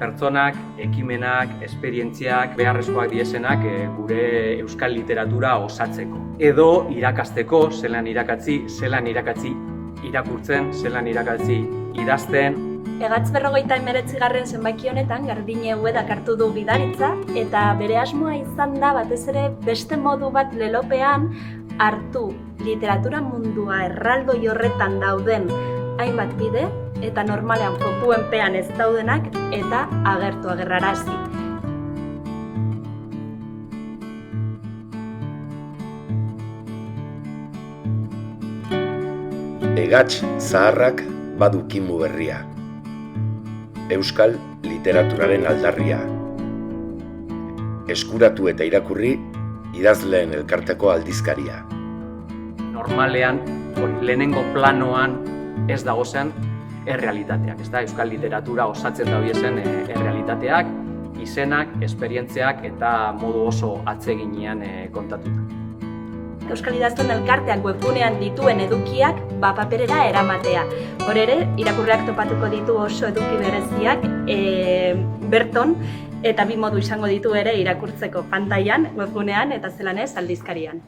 pertsonak, ekimenak, esperientziak, beharrezkoak diezenak gure euskal literatura osatzeko. Edo irakasteko, zelan irakatzi irakurtzen, zelan irakatzi idazten. Egatz 59. zenbaki honetan Gardine Uedak hartu du gidaritza eta bere asmoa izan da batez ere beste modu bat lelopean hartu literatura mundua erraldoi horretan dauden hainbat bide eta normalean fokuenpean ez daudenak eta agerrarazi. Egats zaharrak badu kimu berria. Euskal literaturaren aldarria. Eskuratu eta irakurri idazleen elkarteko aldizkaria. Normalean, lehenengo planoan ez dagozen errealitateak, ez da? Euskal literatura osatzen dabiesen errealitateak, izenak, esperientziak eta modu oso atseginean kontatuta. Euskal Idazten Elkarteak webgunean dituen edukiak paperera eramatea. Hor ere, irakurleak topatuko ditu oso eduki bereziak berton eta bi modu izango ditu ere irakurtzeko pantailan, webgunean eta zelan ez aldizkarian.